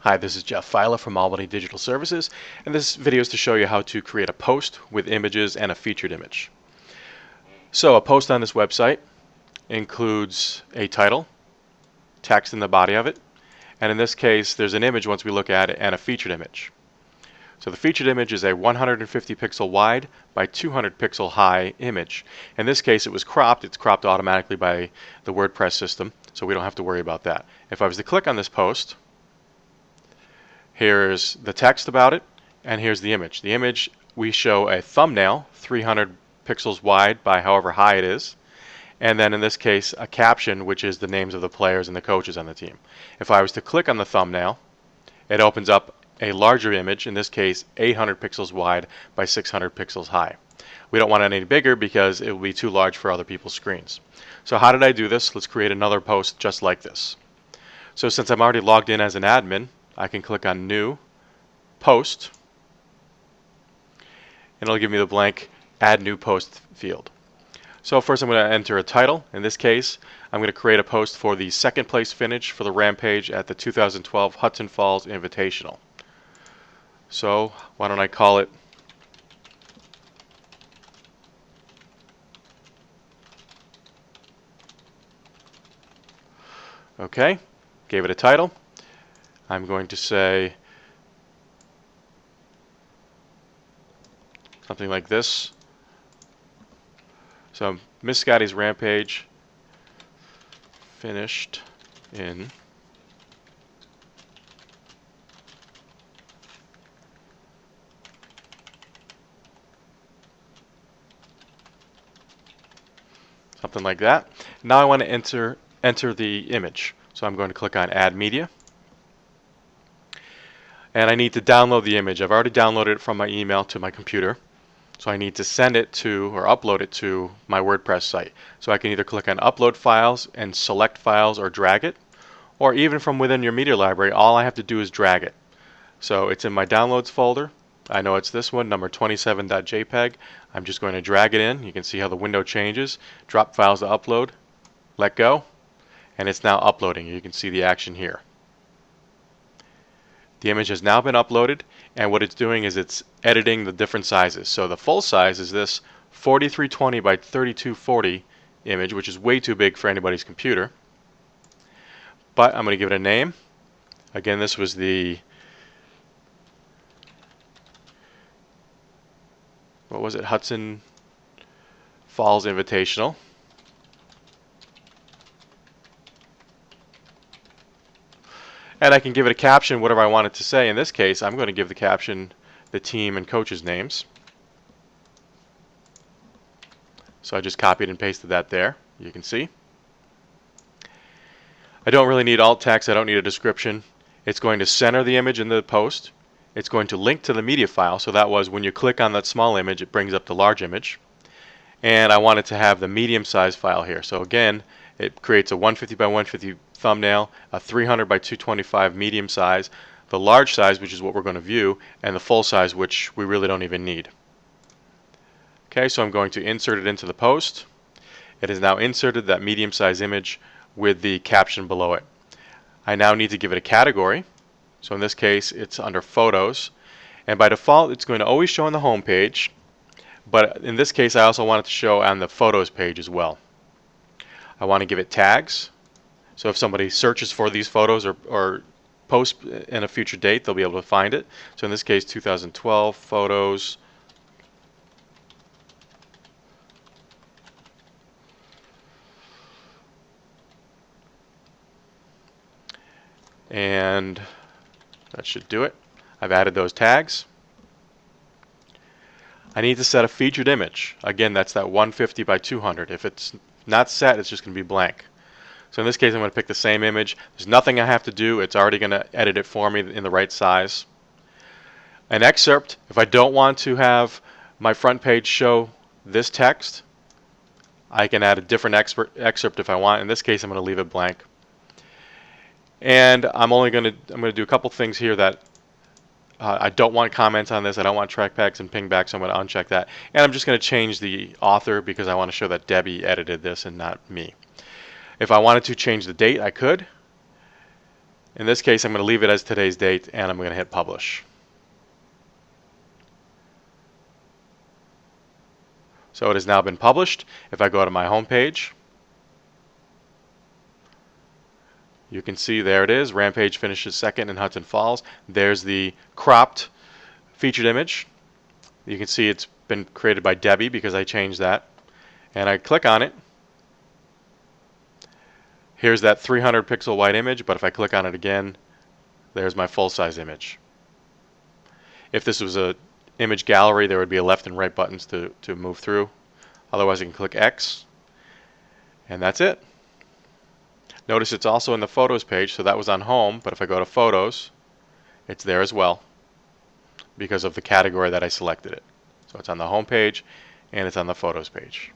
Hi, this is Jeff Filer from Albany Digital Services, and this video is to show you how to create a post with images and a featured image. So a post on this website includes a title, text in the body of it, and in this case there's an image once we look at it and a featured image. So the featured image is a 150 pixel wide by 200 pixel high image. In this case it was cropped. It's cropped automatically by the WordPress system, so we don't have to worry about that. If I was to click on this post, here's the text about it, and here's the image. The image, we show a thumbnail, 300 pixels wide by however high it is, and then in this case a caption, which is the names of the players and the coaches on the team. If I was to click on the thumbnail, it opens up a larger image, in this case 800 pixels wide by 600 pixels high. We don't want it any bigger because it will be too large for other people's screens. So how did I do this? Let's create another post just like this. So since I'm already logged in as an admin, I can click on New, Post, and it'll give me the blank Add New Post field. So first I'm going to enter a title. In this case, I'm going to create a post for the second place finish for the Rampage at the 2012 Hudson Falls Invitational. So why don't I call it OK, gave it a title. I'm going to say something like this. So Miss Scotty's Rampage finished in something like that. Now I want to enter the image. So I'm going to click on Add Media. And I need to download the image. I've already downloaded it from my email to my computer. So I need to send it to, or upload it to, my WordPress site. So I can either click on Upload Files and select files or drag it, or even from within your media library, all I have to do is drag it. So it's in my Downloads folder. I know it's this one, number 27.jpg. I'm just going to drag it in. You can see how the window changes. Drop files to upload, let go, and it's now uploading. You can see the action here. The image has now been uploaded, and what it's doing is it's editing the different sizes. So the full size is this 4320 by 3240 image, which is way too big for anybody's computer. But I'm going to give it a name. Again, this was the, what was it, Hudson Falls Invitational. And I can give it a caption, whatever I want it to say. In this case, I'm going to give the caption the team and coaches' names. So I just copied and pasted that there. You can see. I don't really need alt text. I don't need a description. It's going to center the image in the post. It's going to link to the media file. So that was when you click on that small image, it brings up the large image. And I wanted to have the medium size file here. So again, it creates a 150 by 150 thumbnail, a 300 by 225 medium size, the large size, which is what we're going to view, and the full size, which we really don't even need. Okay, so I'm going to insert it into the post. It has now inserted that medium size image with the caption below it. I now need to give it a category. So in this case, it's under Photos. And by default, it's going to always show on the home page. But in this case, I also want it to show on the Photos page as well. I want to give it tags. So if somebody searches for these photos or posts in a future date, they'll be able to find it. So in this case, 2012 photos. And that should do it. I've added those tags. I need to set a featured image. Again, that's that 150 by 200. If it's not set, it's just going to be blank. So in this case, I'm going to pick the same image. There's nothing I have to do. It's already going to edit it for me in the right size. An excerpt, if I don't want to have my front page show this text, I can add a different excerpt if I want. In this case, I'm going to leave it blank. And I'm going to do a couple things here that I don't want comments on this. I don't want trackbacks and pingbacks, so I'm going to uncheck that. And I'm just going to change the author because I want to show that Debbie edited this and not me. If I wanted to change the date, I could. In this case, I'm going to leave it as today's date, and I'm going to hit publish. So it has now been published. If I go to my home page, you can see there it is. Rampage finishes second in Hudson Falls. There's the cropped featured image. You can see it's been created by Debbie because I changed that. And I click on it. Here's that 300 pixel white image, but if I click on it again, there's my full-size image. If this was a image gallery, there would be a left and right buttons to move through. Otherwise, I can click X, and that's it. Notice it's also in the Photos page, so that was on Home, but if I go to Photos, it's there as well because of the category that I selected it. So it's on the Home page, and it's on the Photos page.